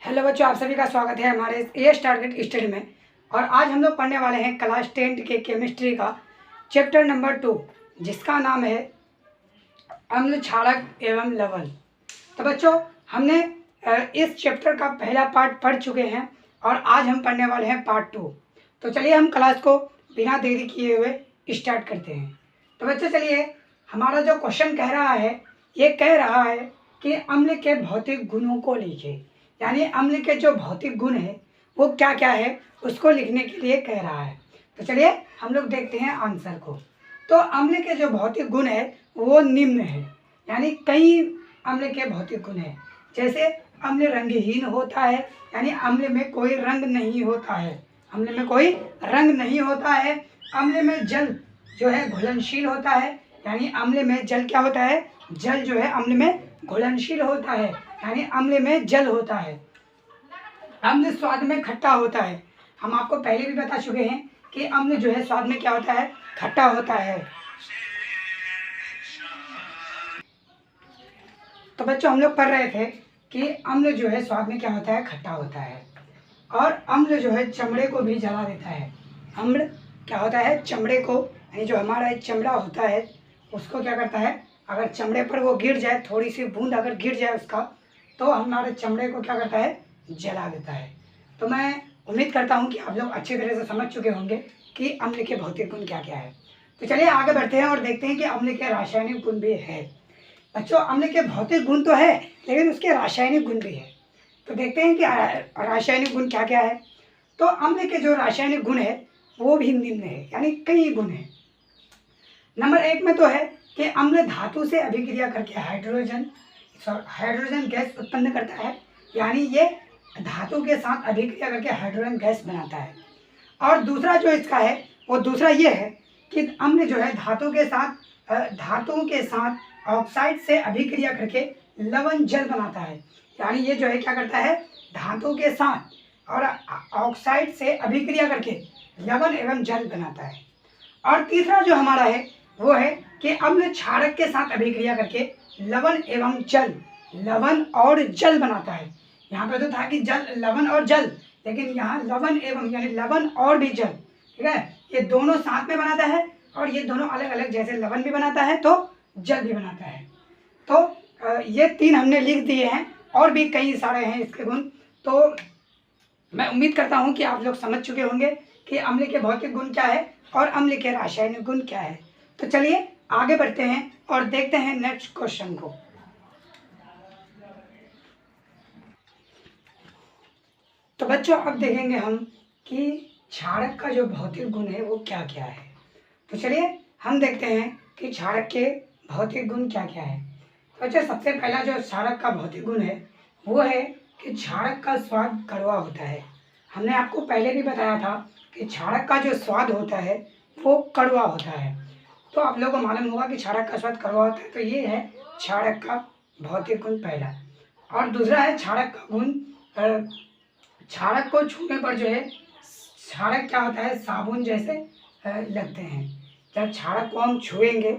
Hello बच्चों, आप सभी का स्वागत है हमारे ए टारगेट स्टडी में। और आज हम लोग पढ़ने वाले हैं क्लास 10 के केमिस्ट्री का चैप्टर नंबर 2, जिसका नाम है अम्ल क्षारक एवं लवण। तो बच्चों, हमने इस चैप्टर का पहला पार्ट पढ़ चुके हैं और आज हम पढ़ने वाले हैं पार्ट 2। तो चलिए हम क्लास को बिना देरी किए हुए स्टार्ट करते हैं। तो बच्चों चलिए, हमारा जो क्वेश्चन कह रहा है, ये कह रहा है कि अम्ल के भौतिक गुणों को लिखें। यानी अम्ल के जो भौतिक गुण है वो क्या क्या है, उसको लिखने के लिए कह रहा है। तो चलिए हम लोग देखते हैं आंसर को। तो अम्ल के जो भौतिक गुण है वो निम्न है। यानी कई अम्ल के भौतिक गुण है। जैसे अम्ल रंगहीन होता है, यानी अम्ल में कोई रंग नहीं होता है। अम्ल में कोई रंग नहीं होता है। अम्ल में जल जो है घुलनशील होता है। यानी अम्ल में जल क्या होता है, जल जो है अम्ल में घुलनशील होता है, यानी अम्ल में जल होता है। अम्ल स्वाद में खट्टा होता है। हम आपको पहले भी बता चुके हैं कि अम्ल जो है स्वाद में क्या होता है, खट्टा होता है। तो बच्चों, हम लोग पढ़ रहे थे कि अम्ल जो है स्वाद में क्या होता है, खट्टा होता है। और अम्ल जो है चमड़े को भी जला देता है। अम्ल क्या होता है, चमड़े को, यानी जो हमारा चमड़ा होता है उसको क्या करता है, अगर चमड़े पर वो गिर जाए, थोड़ी सी बूंद अगर गिर जाए उसका, तो हमारे चमड़े को क्या करता है, जला देता है। तो मैं उम्मीद करता हूँ कि आप लोग अच्छी तरह से समझ चुके होंगे कि अम्ल के भौतिक गुण क्या क्या है। तो चलिए आगे बढ़ते हैं और देखते हैं कि अम्ल के रासायनिक गुण भी है। बच्चों, अम्ल के भौतिक गुण तो है, लेकिन उसके रासायनिक गुण भी है। तो देखते हैं कि रासायनिक गुण क्या क्या है। तो अम्ल के जो रासायनिक गुण है वो भी निम्न है, यानी कई गुण है। नंबर 1 में तो है कि अम्ल धातु से अभिक्रिया करके हाइड्रोजन गैस उत्पन्न करता है। यानी ये धातु के साथ अभिक्रिया करके हाइड्रोजन गैस बनाता है। और दूसरा जो इसका है वो दूसरा ये है कि अम्ल जो है धातुओं के साथ ऑक्साइड से अभिक्रिया करके लवण जल बनाता है। यानी ये जो है क्या करता है, धातु के साथ और ऑक्साइड से अभिक्रिया करके लवण एवं जल बनाता है। और तीसरा जो हमारा है वो है कि अम्ल क्षारक के साथ अभिक्रिया करके लवण एवं जल, लवण और जल बनाता है। यहाँ पे तो था कि जल, लवण और जल, लेकिन यहाँ लवण एवं यानी लवण और भी जल, ठीक है, ये दोनों साथ में बनाता है। और ये दोनों अलग अलग, जैसे लवण भी बनाता है तो जल भी बनाता है। तो ये 3 हमने लिख दिए हैं, और भी कई सारे हैं इसके गुण। तो मैं उम्मीद करता हूँ कि आप लोग समझ चुके होंगे कि अम्ल के भौतिक गुण क्या है और अम्ल के रासायनिक गुण क्या है। तो चलिए आगे बढ़ते हैं और देखते हैं नेक्स्ट क्वेश्चन को। तो बच्चों, अब देखेंगे हम कि क्षारक का जो भौतिक गुण है वो क्या क्या है। तो चलिए हम देखते हैं कि क्षारक के भौतिक गुण क्या क्या है। तो बच्चों, सबसे पहला जो क्षारक का भौतिक गुण है वो है कि क्षारक का स्वाद कड़वा होता है। हमने आपको पहले भी बताया था कि क्षारक का जो स्वाद होता है वो कड़वा होता है। तो आप लोगों को मालूम होगा कि क्षारक का स्वाद कड़वा होता है। तो ये है क्षारक का भौतिक गुण पहला। और दूसरा है क्षारक का गुण, क्षारक को छूने पर जो है, क्षारक क्या होता है, साबुन जैसे लगते हैं। जब क्षारक को हम छुएंगे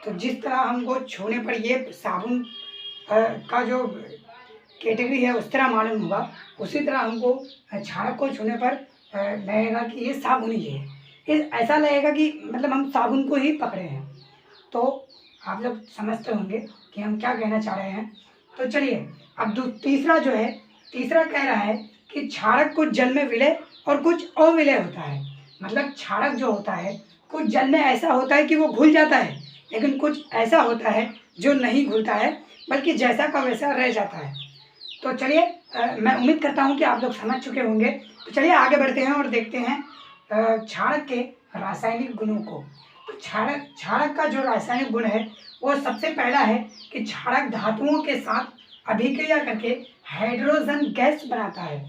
तो जिस तरह हमको छूने पर ये साबुन का जो कैटेगरी है उस तरह मालूम होगा, उसी तरह हमको क्षारक को छूने पर लगेगा कि ये साबुन ही है। ऐसा लगेगा कि मतलब हम साबुन को ही पकड़े हैं। तो आप लोग समझते होंगे कि हम क्या कहना चाह रहे हैं। तो चलिए अब तीसरा जो है, तीसरा कह रहा है कि क्षारक कुछ जल में विलय और कुछ अविलय होता है। मतलब क्षारक जो होता है कुछ जल में ऐसा होता है कि वो घुल जाता है, लेकिन कुछ ऐसा होता है जो नहीं घुलता है, बल्कि जैसा का वैसा रह जाता है। तो चलिए मैं उम्मीद करता हूँ कि आप लोग समझ चुके होंगे। तो चलिए आगे बढ़ते हैं और देखते हैं क्षारक के रासायनिक गुणों को। तो क्षारक का जो रासायनिक गुण है वो सबसे पहला है कि क्षारक धातुओं के साथ अभिक्रिया करके हाइड्रोजन गैस बनाता है।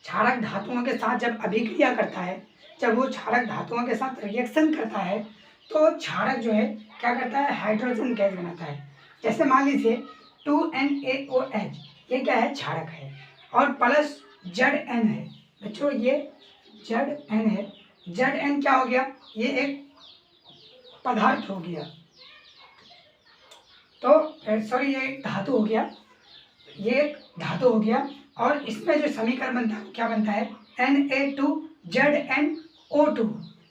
क्षारक धातुओं के साथ जब अभिक्रिया करता है, जब वो क्षारक धातुओं के साथ रिएक्शन करता है, तो क्षारक जो है क्या करता है, हाइड्रोजन गैस बनाता है। जैसे मान लीजिए 2NaOH, ये क्या है, क्षारक है, और प्लस Zn है। बच्चों ये Zn है। Zn क्या हो गया, ये एक पदार्थ हो गया। तो सॉरी, ये एक धातु हो गया, ये एक धातु हो गया। और इसमें जो समीकरण बनता है वो क्या बनता है, Na2ZnO2।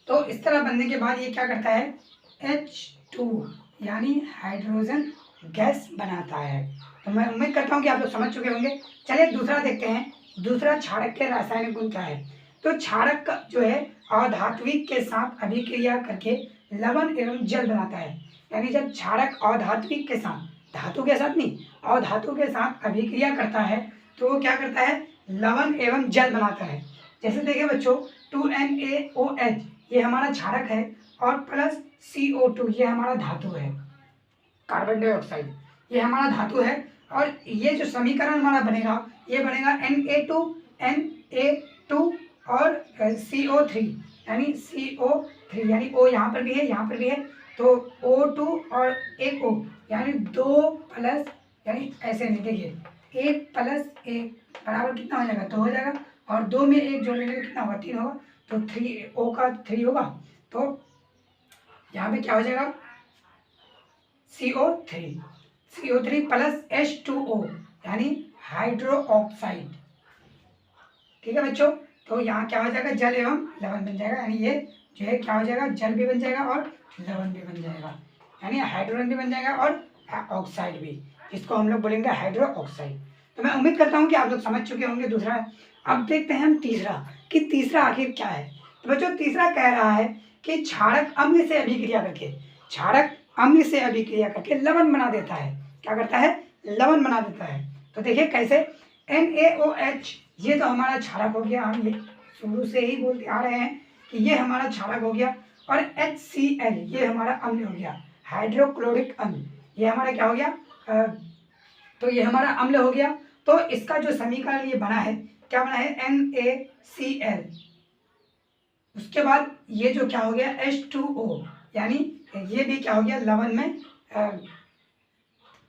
तो इस तरह बनने के बाद ये क्या करता है, H2 यानी हाइड्रोजन गैस बनाता है। तो मैं उम्मीद करता हूँ कि आप लोग समझ चुके होंगे। चलिए दूसरा देखते हैं, दूसरा क्षारक के रासायनिक गुण क्या है। तो क्षारक का जो है अधात्विक के साथ अभिक्रिया करके लवण एवं जल बनाता है। यानी जब क्षारक अधात्विक के साथ, धातु के साथ नहीं, अधातु के साथ अभिक्रिया करता है तो वो क्या करता है, लवण एवं जल बनाता है। जैसे देखिए बच्चों, 2NaOH ये हमारा क्षारक है और प्लस CO2 ये हमारा धातु है, कार्बन डाइऑक्साइड ये हमारा धातु है। और ये जो समीकरण हमारा बनेगा ये बनेगा Na2 और CO3 यानी CO3 यानी O यहाँ पर भी है, यहाँ पर भी है, तो O2 और एक O यानी 2 प्लस, यानी ऐसे नहीं, देखिए 1 प्लस 1 बराबर कितना हो जाएगा, 2 हो जाएगा। और 2 में 1 जोड़ लेंगे तो कितना होगा, 3 होगा। तो 3 O का 3 होगा, तो यहाँ पे क्या हो जाएगा, CO3 प्लस H2O यानी हाइड्रो ऑक्साइड। ठीक है बच्चों, तो यहाँ क्या हो जाएगा, जल एवं लवण बन जाएगा। यानी ये जो है क्या हो जाएगा, जल भी बन जाएगा और लवण भी बन जाएगा, यानी हाइड्रोजन भी बन जाएगा और ऑक्साइड भी, इसको हम लोग बोलेंगे हाइड्रो ऑक्साइड। तो मैं उम्मीद करता हूँ कि आप लोग समझ चुके होंगे दूसरा। अब देखते हैं हम तीसरा, कि तीसरा आखिर क्या है। तो बच्चों तीसरा कह रहा है कि क्षारक अम्ल से अभिक्रिया करके, क्षारक अम्ल से अभिक्रिया करके लवण बना देता है। क्या करता है, लवण बना देता है। तो देखिए कैसे, NaOH ये तो हमारा क्षारक हो गया, हम ये शुरू से ही बोलते आ रहे हैं कि ये हमारा क्षारक हो गया। और HCl ये हमारा अम्ल हो गया, हाइड्रोक्लोरिक अम्ल, ये हमारा क्या हो गया, तो ये हमारा अम्ल हो गया। तो इसका जो समीकरण ये बना है, क्या बना है, NaCl। उसके बाद ये जो क्या हो गया, H2O यानी ये भी क्या हो गया, लवण में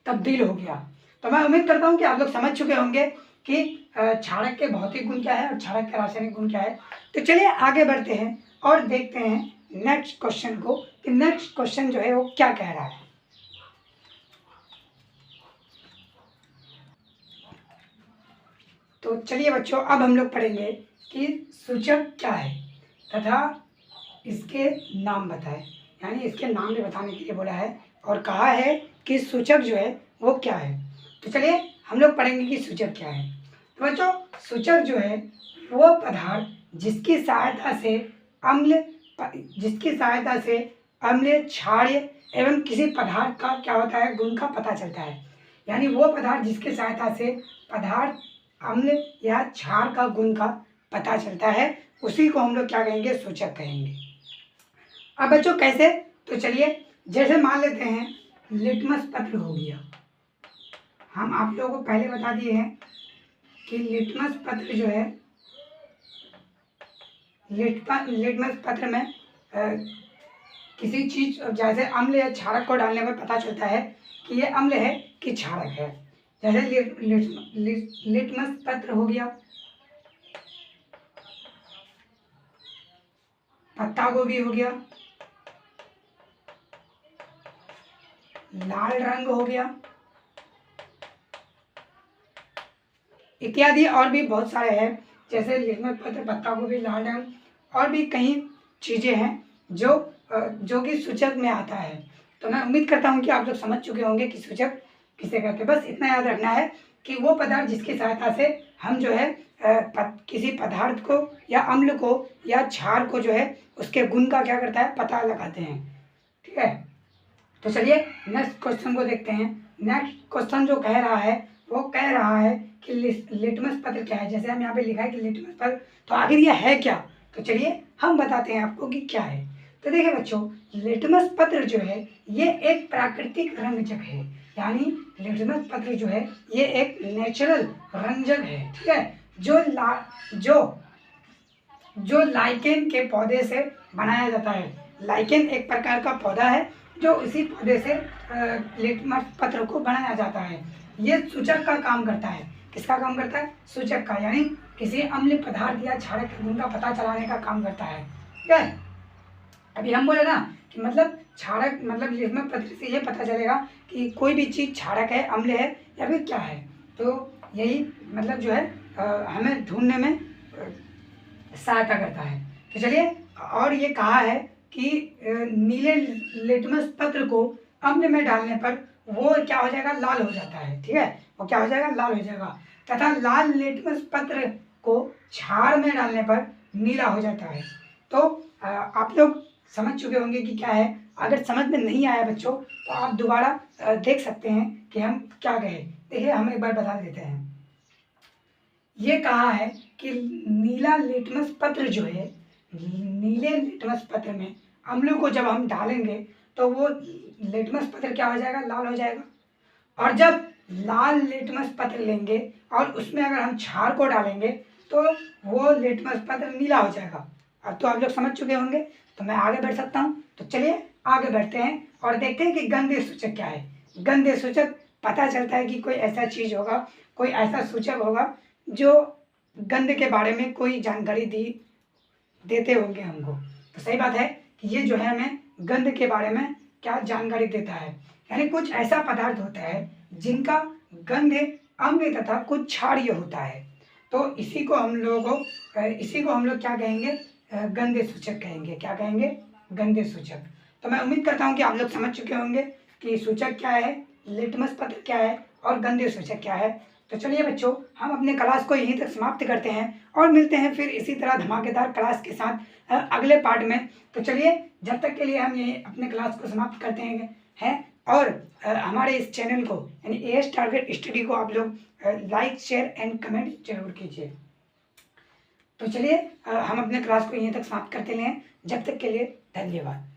तब्दील हो गया। तो मैं उम्मीद करता हूँ कि आप लोग समझ चुके होंगे कि क्षारक के भौतिक गुण क्या है और क्षारक के रासायनिक गुण क्या है। तो चलिए आगे बढ़ते हैं और देखते हैं नेक्स्ट क्वेश्चन को, कि नेक्स्ट क्वेश्चन जो है वो क्या कह रहा है। तो चलिए बच्चों, अब हम लोग पढ़ेंगे कि सूचक क्या है तथा इसके नाम बताएं। यानी इसके नाम भी बताने के लिए बोला है और कहा है कि सूचक जो है वो क्या है। तो चलिए हम लोग पढ़ेंगे कि सूचक क्या है। तो बच्चों सूचक जो है वो पदार्थ जिसकी सहायता से अम्ल, क्षारीय एवं किसी पदार्थ का क्या होता है, गुण का पता चलता है। यानी वो पदार्थ जिसकी सहायता से पदार्थ अम्ल या क्षार का गुण का पता चलता है, उसी को हम लोग क्या कहेंगे, सूचक कहेंगे। अब बच्चों कैसे, तो चलिए जैसे मान लेते हैं लिटमस पत्र हो गया। हम आप लोगों को पहले बता दिए हैं कि लिटमस पत्र जो है, लिटमस पत्र में किसी चीज जैसे अम्ल या क्षारक को डालने पर पता चलता है कि ये अम्ल है कि क्षारक है। जैसे लिटमस पत्र हो गया, पत्ता गोभी हो गया, लाल रंग हो गया इत्यादि, और भी बहुत सारे हैं। जैसे लिटमस पत्र, पत्ता गोभी, लाल रंग, और भी कई चीज़ें हैं जो कि सूचक में आता है। तो मैं उम्मीद करता हूँ कि आप लोग समझ चुके होंगे कि सूचक किसे कहते हैं। बस इतना याद रखना है कि वो पदार्थ जिसकी सहायता से हम जो है किसी पदार्थ को या अम्ल को या क्षार को जो है उसके गुण का क्या करता है, पता लगाते हैं। ठीक है, तो चलिए नेक्स्ट क्वेश्चन को देखते हैं। नेक्स्ट क्वेश्चन जो कह रहा है वो कह रहा है कि लिटमस पत्र क्या है। जैसे हम यहाँ पे लिखा है कि लिटमस पत्र, तो आखिर ये है क्या। तो चलिए हम बताते हैं आपको कि क्या है। तो देखिए बच्चों, लिटमस पत्र जो है ये एक प्राकृतिक रंजक है। यानी लिटमस पत्र जो है ये एक नेचुरल रंजक है। ठीक है, जो लाइकेन के पौधे से बनाया जाता है। लाइकेन एक प्रकार का पौधा है जो इसी पौधे से लिटमस पत्र को बनाया जाता है। ये सूचक का काम करता है। किसका काम करता है, सूचक का, यानी किसी अम्ल पदार्थ या क्षारक के गुण का पता चलाने का काम करता है। ठीक है, अभी हम बोले ना कि मतलब क्षारक, मतलब लिटमस पत्र से ये पता चलेगा कि कोई भी चीज़ क्षारक है, अम्ल है या फिर क्या है। तो यही मतलब जो है हमें ढूंढने में सहायता करता है। तो चलिए, और ये कहा है कि नीले लिटमस पत्र को अम्ल में डालने पर वो क्या हो जाएगा, लाल हो जाता है। ठीक है, वो क्या हो जाएगा, लाल हो जाएगा। तथा लाल लिटमस पत्र को क्षार में डालने पर नीला हो जाता है। तो आप लोग समझ चुके होंगे कि क्या है। अगर समझ में नहीं आया बच्चों तो आप दोबारा देख सकते हैं कि हम क्या कहे। देखिए, हम एक बार बता देते हैं। ये कहा है कि नीला लिटमस पत्र जो है, नीले लिटमस पत्र में अम्लों को जब हम डालेंगे तो वो लिटमस पत्र क्या हो जाएगा, लाल हो जाएगा। और जब लाल लिटमस पत्र लेंगे और उसमें अगर हम क्षार को डालेंगे तो वो लिटमस पत्र नीला हो जाएगा। अब तो आप लोग समझ चुके होंगे, तो मैं आगे बढ़ सकता हूँ। तो चलिए आगे बढ़ते हैं और देखते हैं कि गंधीय सूचक क्या है। गंधीय सूचक पता चलता है कि कोई ऐसा चीज़ होगा, कोई ऐसा सूचक होगा जो गंध के बारे में कोई जानकारी देते होंगे हमको। तो सही बात है कि ये जो है हमें गंध के बारे में क्या जानकारी देता है, यानी कुछ ऐसा पदार्थ होता है जिनका गंध अम्ल तथा कुछ क्षारीय होता है। तो इसी को हम लोग क्या कहेंगे, गंधीय सूचक कहेंगे। क्या कहेंगे, गंधीय सूचक। तो मैं उम्मीद करता हूँ कि आप लोग समझ चुके होंगे कि सूचक क्या है, लिटमस पत्र क्या है और गंधीय सूचक क्या है। तो चलिए बच्चों, हम अपने क्लास को यहीं तक समाप्त करते हैं और मिलते हैं फिर इसी तरह धमाकेदार क्लास के साथ अगले पार्ट में। तो चलिए, जब तक के लिए हम ये अपने क्लास को समाप्त करते हैं और हमारे इस चैनल को यानी एएस टारगेट स्टडी को आप लोग लाइक, शेयर एंड कमेंट जरूर कीजिए। तो चलिए, हम अपने क्लास को यहीं तक समाप्त करते हैं। जब तक के लिए धन्यवाद।